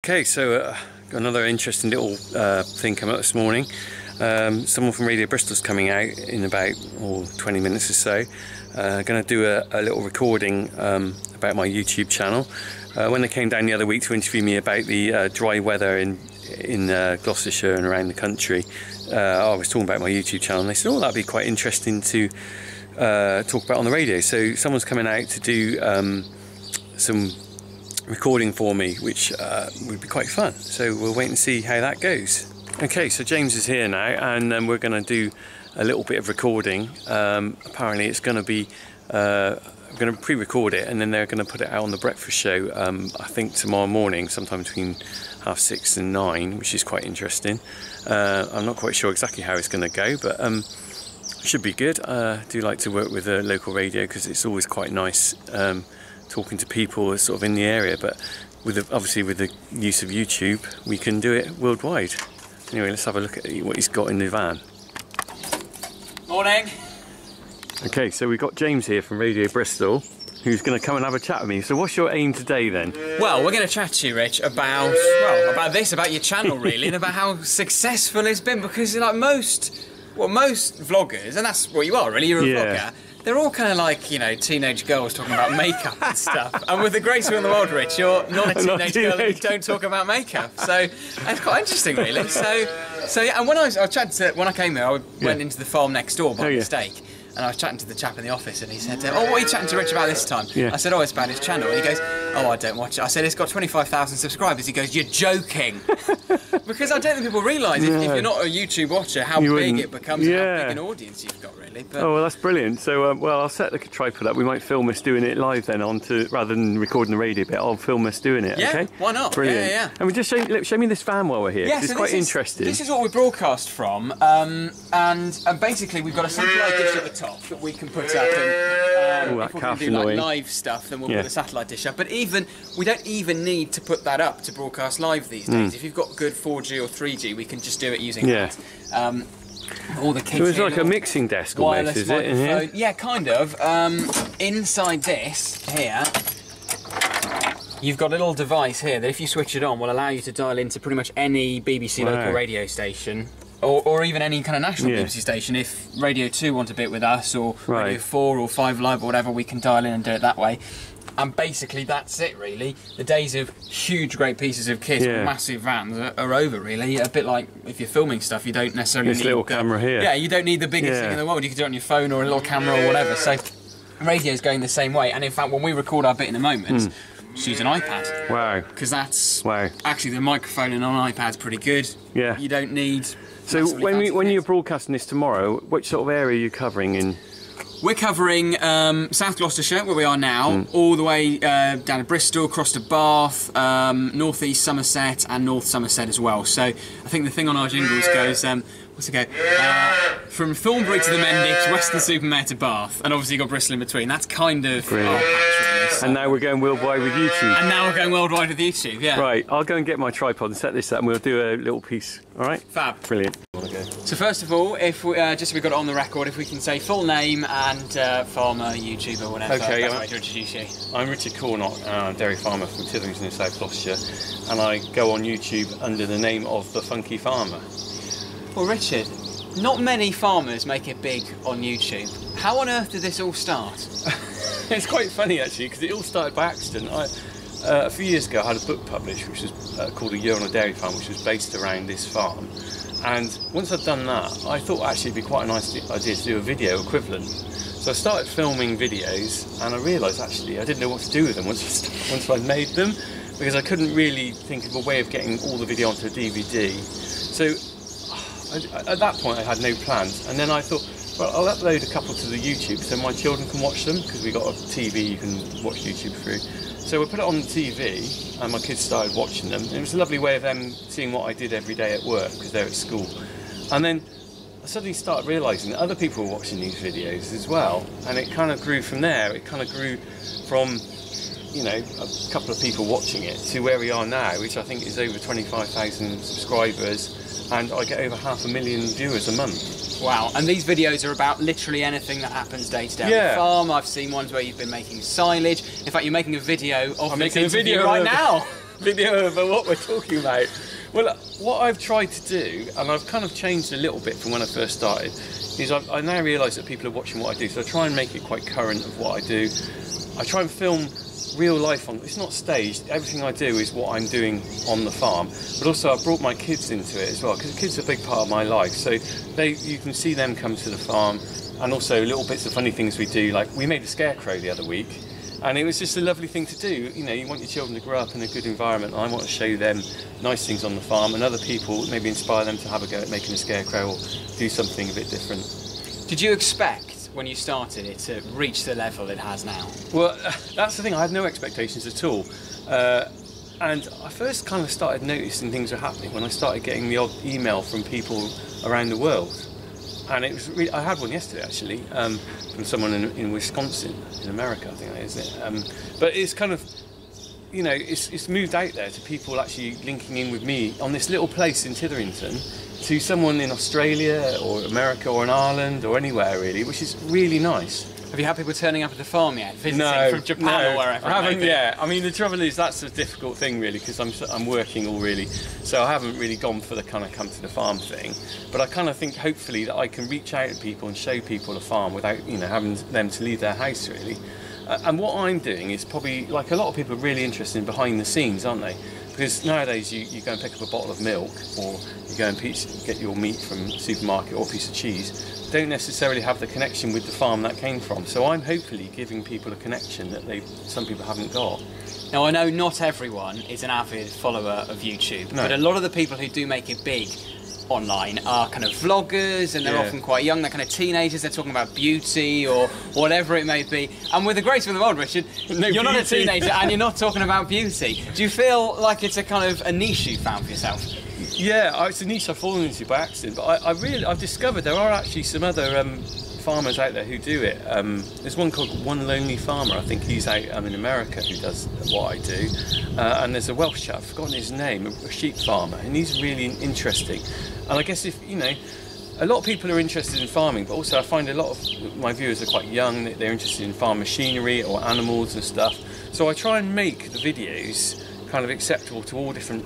Okay, so got another interesting little thing come up this morning. Someone from Radio Bristol's coming out in about 20 minutes or so. Going to do a little recording about my YouTube channel. When they came down the other week to interview me about the dry weather in Gloucestershire and around the country, I was talking about my YouTube channel, and they said, "Oh, that'd be quite interesting to talk about on the radio." So someone's coming out to do some recording for me, which would be quite fun. So we'll wait and see how that goes. Okay, so James is here now, and we're going to do a little bit of recording. Apparently it's going to be I'm going to pre-record it, and then they're going to put it out on the breakfast show, I think tomorrow morning, sometime between 6:30 and 9, which is quite interesting. I'm not quite sure exactly how it's going to go, but should be good. I do like to work with a local radio because it's always quite nice talking to people sort of in the area, but obviously with the use of YouTube we can do it worldwide. Anyway, let's have a look at what he's got in the van. Morning. Okay, so we've got James here from Radio Bristol, who's going to come and have a chat with me. So what's your aim today then? Well, we're going to chat to you, Rich, about about your channel really, and about how successful it's been, because like most vloggers, and that's what you are really, you're a vlogger, they're all kind of like, you know, teenage girls talking about makeup and stuff. And with the greatest will in the world, Rich, you're not a teenage girl and you don't talk about makeup. So it's quite interesting, really. So yeah, and when I came here, I went into the farm next door by mistake. And I was chatting to the chap in the office, and he said, "Oh, what are you chatting to Rich about this time?" I said, "Oh, it's about his channel." And he goes, "Oh, I don't watch it." I said, "It's got 25,000 subscribers." He goes, "You're joking." Because I don't think people realise if you're not a YouTube watcher how big it becomes, and how big an audience you've got, really. But oh, well, that's brilliant. So, well, I'll set the tripod up. We might film us doing it live then, rather than recording the radio bit. I'll film us doing it. Yeah, okay? Why not? Brilliant. Yeah. And we just show me this van while we're here. Yeah, it's quite interesting. This is what we broadcast from, and basically we've got a satellite dish at the top that we can put up, and if we're going to do like live stuff, then we'll put the satellite dish up. But we don't even need to put that up to broadcast live these days. If you've got good 4G or 3G, we can just do it using that. All the kids. So it's like a mixing desk almost, is it? Yeah, kind of. Inside this here, you've got a little device here that, if you switch it on, will allow you to dial into pretty much any BBC local radio station. Or even any kind of national BBC station. If Radio 2 want a bit with us, or Radio 4 or 5 Live or whatever, we can dial in and do it that way. And basically that's it, really. The days of huge, great pieces of kit or massive vans are over, really. A bit like if you're filming stuff, you don't necessarily need... This little camera here. Yeah, you don't need the biggest thing in the world. You can do it on your phone or a little camera or whatever. So radio's going the same way. And in fact, when we record our bit in a moment, just use an iPad. Wow. Because that's... Actually, the microphone on an iPad's pretty good. Yeah. You don't need... So when you're broadcasting this tomorrow, which sort of area are you covering in? We're covering South Gloucestershire, where we are now, all the way down to Bristol, across to Bath, North East Somerset, and North Somerset as well. So I think the thing on our jingles goes, what's it go? From Thornbury to the Mendix, Weston-super-Mare to Bath, and obviously you've got Bristol in between. That's kind of our patch, really. So. And now we're going worldwide with YouTube. And now we're going worldwide with YouTube, yeah. Right, I'll go and get my tripod and set this up, and we'll do a little piece, all right? Fab. Brilliant. So first of all, if we, just so we've got it on the record, if we can say full name and farmer, YouTuber, whatever, okay, that's the way to introduce you. I'm Richard Cornott, dairy farmer from Titherington in South Gloucestershire, and I go on YouTube under the name of The Funky Farmer. Well, Richard, not many farmers make it big on YouTube. How on earth did this all start? It's quite funny, actually, because it all started by accident. A few years ago I had a book published which was called A Year on a Dairy Farm, which was based around this farm, and once I'd done that I thought actually it'd be quite a nice idea to do a video equivalent. So I started filming videos, and I realised actually I didn't know what to do with them once I'd made them, because I couldn't really think of a way of getting all the video onto a DVD. So at that point I had no plans, and then I thought, well, I'll upload a couple to the YouTube so my children can watch them, because we've got a TV you can watch YouTube through. So we put it on the TV, and my kids started watching them. It was a lovely way of them seeing what I did every day at work, because they're at school. And then I suddenly started realising that other people were watching these videos as well, and it kind of grew from there. It kind of grew from, you know, a couple of people watching it to where we are now, which I think is over 25,000 subscribers, and I get over 500,000 viewers a month. Wow, and these videos are about literally anything that happens day to day on the farm. I've seen ones where you've been making silage. In fact, you're making a video of this interview right now. video of what we're talking about. Well, what I've tried to do, and I've kind of changed a little bit from when I first started, is I now realise that people are watching what I do, so I try and make it quite current of what I do. I try and film real life on. It's not staged. Everything I do is what I'm doing on the farm. But also I've brought my kids into it as well, because the kids are a big part of my life. So you can see them come to the farm, and also little bits of funny things we do. Like we made a scarecrow the other week, and it was just a lovely thing to do. You know, you want your children to grow up in a good environment, and I want to show them nice things on the farm, and other people maybe inspire them to have a go at making a scarecrow or do something a bit different. Did you expect, when you started it, to reach the level it has now? Well, that's the thing, I had no expectations at all. And I first kind of started noticing things were happening when I started getting the odd email from people around the world. And it was really, I had one yesterday actually, from someone in Wisconsin, in America, I think that is it. But it's kind of, you know, it's moved out there to people actually linking in with me on this little place in Titherington, to someone in Australia or America or in Ireland or anywhere really, which is really nice. Have you had people turning up at the farm yet? Visiting from Japan or wherever? I haven't yet. I mean, the trouble is that's a difficult thing really, because I'm working all really, so I haven't really gone for the kind of come to the farm thing. But I kind of think hopefully that I can reach out to people and show people the farm without, you know, having them to leave their house really. And what I'm doing is probably, like a lot of people are really interested in behind the scenes, aren't they? Because nowadays you go and pick up a bottle of milk, or you go and get your meat from the supermarket, or a piece of cheese, don't necessarily have the connection with the farm that came from. So I'm hopefully giving people a connection that some people haven't got. Now I know not everyone is an avid follower of YouTube, but a lot of the people who do make it big online are kind of vloggers, and they're often quite young. They're kind of teenagers. They're talking about beauty or whatever it may be. And with the grace of the world, Richard, you're not a teenager and you're not talking about beauty. Do you feel like it's a kind of a niche you found for yourself? Yeah, it's a niche I've fallen into by accident. But I've discovered there are actually some other farmers out there who do it. There's one called One Lonely Farmer. I think he's out in America who does what I do. And there's a Welsh chap, I've forgotten his name, a sheep farmer, and he's really interesting. And I guess if, you know, a lot of people are interested in farming, but also I find a lot of my viewers are quite young, they're interested in farm machinery or animals and stuff. So I try and make the videos kind of acceptable to all different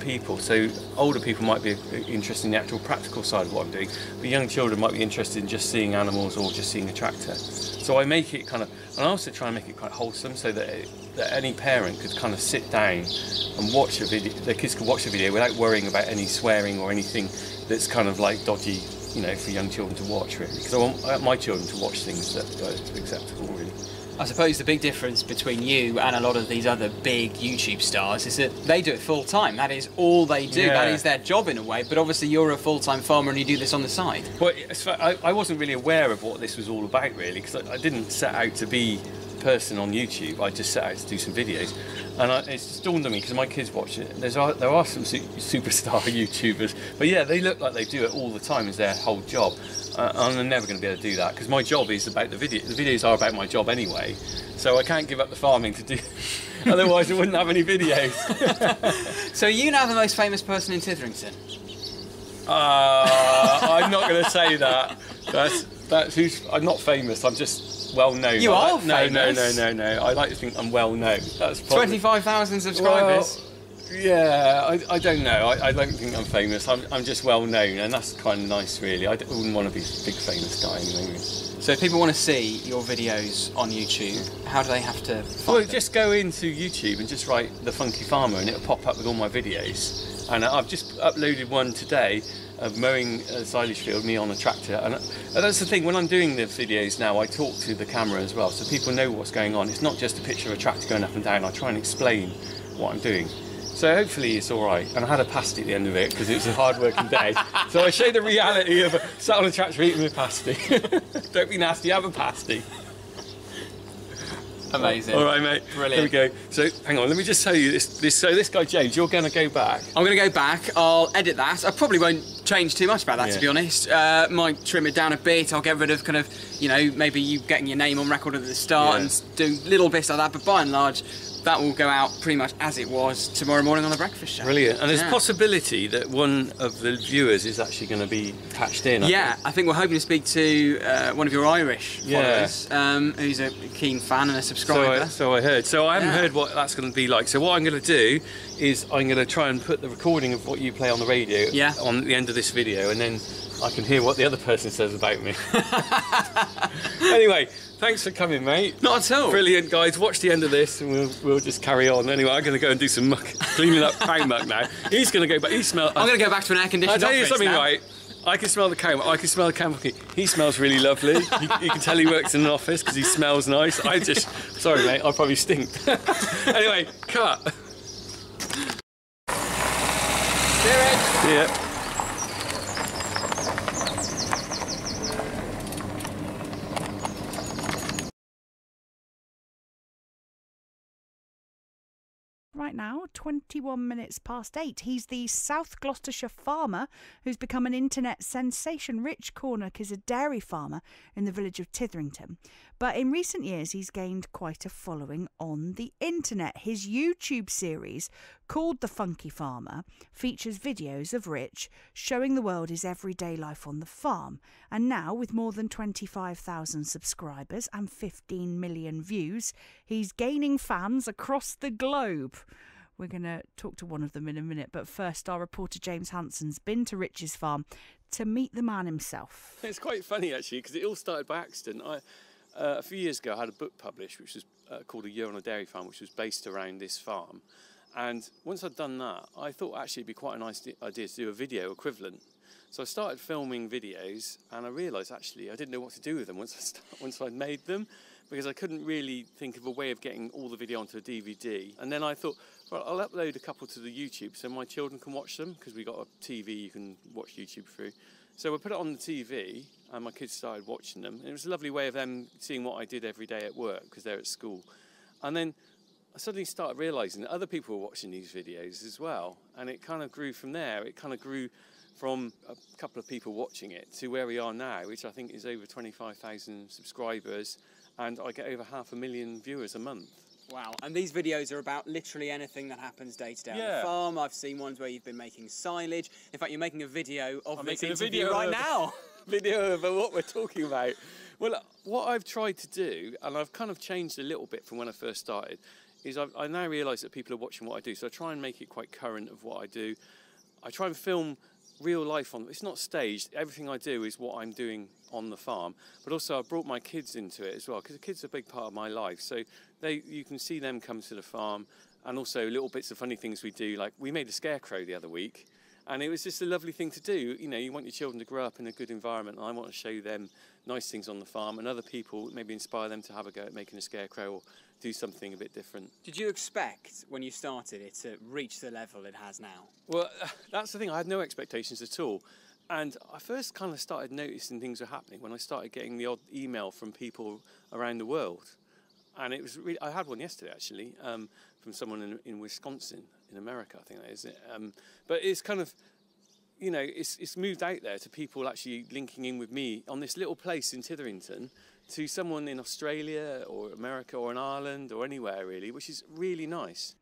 people. So older people might be interested in the actual practical side of what I'm doing, but young children might be interested in just seeing animals or just seeing a tractor. So I make it kind of, and I also try and make it quite wholesome, so that any parent could kind of sit down and watch a video, their kids could watch the video without worrying about any swearing or anything that's kind of like dodgy, you know, for young children to watch really. Because I want my children to watch things that are acceptable really. I suppose the big difference between you and a lot of these other big YouTube stars is that they do it full time. That is all they do. That is their job in a way. But obviously you're a full-time farmer and you do this on the side. Well, I wasn't really aware of what this was all about really, because I didn't set out to be a person on YouTube. I just set out to do some videos. And it's just dawned on me, because my kids watch it, there are some superstar YouTubers, but yeah, they look like they do it all the time as their whole job. And I'm never going to be able to do that, because my job is about the video. The videos are about my job anyway, so I can't give up the farming to do, otherwise I wouldn't have any videos. So are you now the most famous person in Titherington? I'm not going to say that. I'm not famous, I'm just well known. You are famous? No. I like to think I'm well known. That's 25,000 subscribers. Well, yeah, I don't know. I don't think I'm famous. I'm just well known, and that's kind of nice, really. I wouldn't want to be a big famous guy anyway. So if people want to see your videos on YouTube, how do they have to find them? Just go into YouTube and just write The Funky Farmer, and it'll pop up with all my videos. And I've just uploaded one today of mowing a silage field, me on a tractor. And that's the thing, when I'm doing the videos now, I talk to the camera as well, so people know what's going on. It's not just a picture of a tractor going up and down. I try and explain what I'm doing. So hopefully it's all right. And I had a pasty at the end of it, because it was a hard-working day. So I showed the reality of sat on a tractor eating a pasty. Don't be nasty, have a pasty. Amazing. All right, mate. Brilliant. There we go. So, hang on, let me just tell you this. So this guy, James, you're going to go back. I'm going to go back. I'll edit that. I probably won't change too much about that, to be honest. Might trim it down a bit. I'll get rid of kind of, you know, maybe you getting your name on record at the start and do little bits like that. But by and large, that will go out pretty much as it was tomorrow morning on the breakfast show. Brilliant. And there's a possibility that one of the viewers is actually going to be patched in. I think we're hoping to speak to one of your Irish followers, who's a keen fan and a subscriber. So I heard. So I haven't heard what that's going to be like. So what I'm going to do is I'm going to try and put the recording of what you play on the radio on the end of this video, and then I can hear what the other person says about me. Anyway, thanks for coming, mate. Not at all. Brilliant, guys. Watch the end of this, and we'll just carry on. Anyway, I'm going to go and do some muck, cleaning up cow muck now. He's going to go, but he smells. I'm going to go back to an air-conditioned office. I'll tell you something, now. right? I can smell the cow. I can smell the cow. He smells really lovely. You can tell he works in an office because he smells nice. Sorry, mate. I probably stink. Anyway, cut. Yeah. Right now, 21 minutes past 8. He's the South Gloucestershire farmer who's become an internet sensation. Rich Cornock is a dairy farmer in the village of Tytherington. But in recent years, he's gained quite a following on the internet. His YouTube series, called The Funky Farmer, features videos of Rich showing the world his everyday life on the farm. And now, with more than 25,000 subscribers and 15 million views, he's gaining fans across the globe. We're going to talk to one of them in a minute, but first our reporter James Hanson's been to Rich's farm to meet the man himself. It's quite funny actually, because it all started by accident. A few years ago I had a book published which was called A Year on a Dairy Farm, which was based around this farm. And once I'd done that, I thought actually it'd be quite a nice idea to do a video equivalent. So I started filming videos, and I realised actually I didn't know what to do with them once I'd made them, because I couldn't really think of a way of getting all the video onto a DVD. And then I thought, well, I'll upload a couple to the YouTube so my children can watch them, because we got a TV you can watch YouTube through. So we put it on the TV, and my kids started watching them. And it was a lovely way of them seeing what I did every day at work, because they're at school. And then I suddenly started realising that other people were watching these videos as well. And it kind of grew from there. It kind of grew from a couple of people watching it to where we are now, which I think is over 25,000 subscribers. And I get over 500,000 viewers a month. Wow, and these videos are about literally anything that happens day to day on the farm. I've seen ones where you've been making silage. In fact, you're making a video of this interview right now. Video of what we're talking about. Well, what I've tried to do, and I've kind of changed a little bit from when I first started, is I now realise that people are watching what I do, so I try and make it quite current of what I do. I try and film real life on. It's not staged. Everything I do is what I'm doing on the farm. But also I brought my kids into it as well, because the kids are a big part of my life. So you can see them come to the farm, and also little bits of funny things we do. Like we made a scarecrow the other week, and it was just a lovely thing to do. You know, you want your children to grow up in a good environment, and I want to show them nice things on the farm, and other people maybe inspire them to have a go at making a scarecrow or do something a bit different. Did you expect when you started it to reach the level it has now? Well, that's the thing. I had no expectations at all. And I first kind of started noticing things were happening when I started getting the odd email from people around the world. And it was really, I had one yesterday actually, from someone in Wisconsin, in America, I think that is it. But it's kind of, you know, it's moved out there to people actually linking in with me on this little place in Tytherington to someone in Australia or America or in Ireland or anywhere really, which is really nice.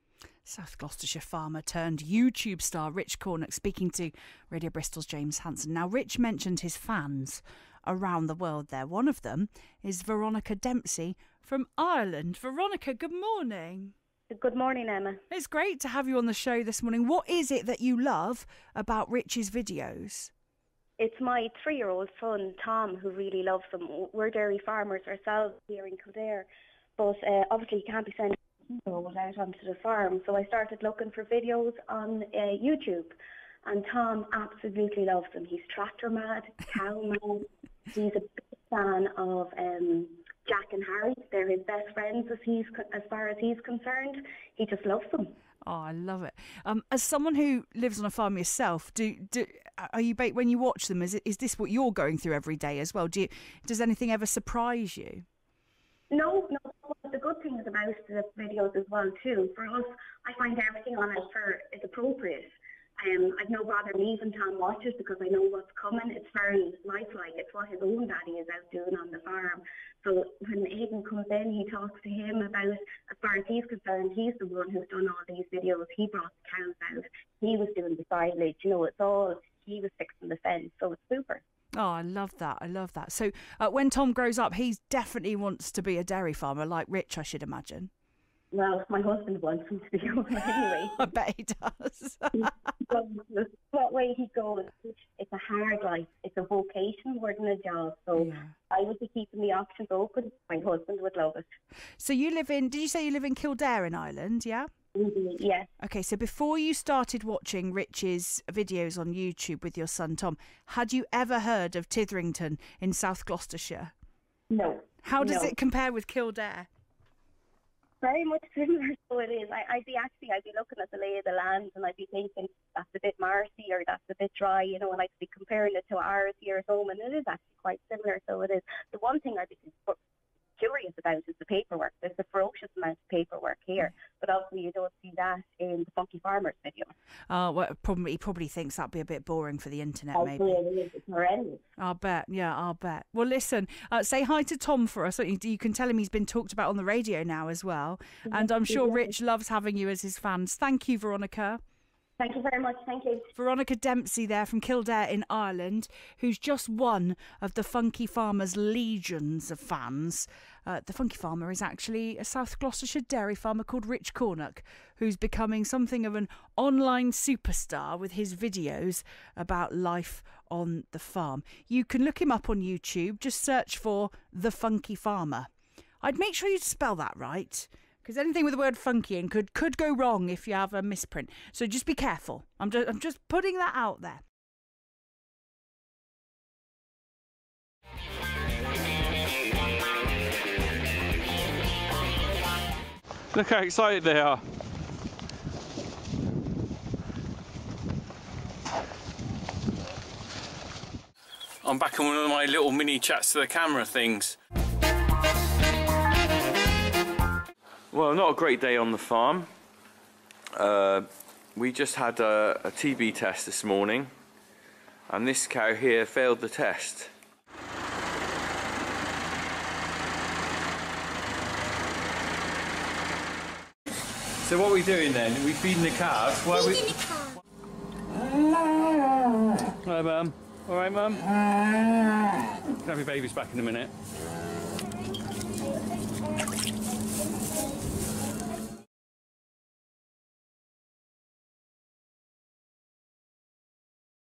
South Gloucestershire farmer turned YouTube star Rich Cornock speaking to Radio Bristol's James Hanson. Now, Rich mentioned his fans around the world there. One of them is Veronica Dempsey from Ireland. Veronica, good morning. Good morning, Emma. It's great to have you on the show this morning. What is it that you love about Rich's videos? It's my 3-year-old son, Tom, who really loves them. We're dairy farmers ourselves here in Kildare, but obviously you can't be sending videos out onto the farm. So I started looking for videos on YouTube, and Tom absolutely loves them. He's tractor mad, cow mad. He's a big fan of Jack and Harry. They're his best friends as far as he's concerned. He just loves them. Oh, I love it. As someone who lives on a farm yourself, are you when you watch them? Is this what you're going through every day as well? Does anything ever surprise you? No. The good thing is about the videos as well too. For us, I find everything on it is appropriate. I've no bother leaving Tom watches because I know what's coming. It's very lifelike. It's what his own daddy is out doing on the farm. So when Aidan comes in, he talks to him about, as far as he's concerned, he's the one who's done all these videos. He brought the cows out. He was doing the silage. You know, it's all, he was fixing the fence. So it's super. Oh, I love that. So when Tom grows up, he definitely wants to be a dairy farmer like Rich, I should imagine. Well, my husband wants him to be going anyway. I bet he does. What way he goes, it's a hard life. It's a vocation more than a job. So I would be keeping the options open. My husband would love it. So you live in, did you say you live in Kildare in Ireland, yeah? Yes. Okay, so before you started watching Rich's videos on YouTube with your son Tom, had you ever heard of Tytherington in South Gloucestershire? No. How does it compare with Kildare? Very much similar, so it is. I'd be looking at the lay of the land and I'd be thinking that's a bit marshy or that's a bit dry, you know, and I'd be comparing it to ours here at home, and it is actually quite similar, so it is. The one thing I'd be curious about is the paperwork. There's a ferocious amount of paperwork here, but obviously you don't see that in the Funky Farmers video. Well, he probably thinks that'd be a bit boring for the internet, maybe. It's horrendous. I'll bet. Well, listen, say hi to Tom for us. You can tell him he's been talked about on the radio now as well, and I'm sure Rich loves having you as his fans. Thank you, Veronica. Thank you very much. Thank you. Veronica Dempsey there from Kildare in Ireland, who's just one of the Funky Farmer's legions of fans. The Funky Farmer is actually a South Gloucestershire dairy farmer called Rich Cornock, who's becoming something of an online superstar with his videos about life on the farm. You can look him up on YouTube. Just search for The Funky Farmer. I'd make sure you spell that right, because anything with the word funky in could go wrong if you have a misprint. So just be careful. I'm just putting that out there. Look how excited they are. I'm back on one of my little mini chats to the camera things. Well, not a great day on the farm. We just had a TB test this morning, and this cow here failed the test. So what are we doing then? Are we feeding the calves? Feeding the calves. Hello, Mum. All right, Mum? Can have your babies back in a minute.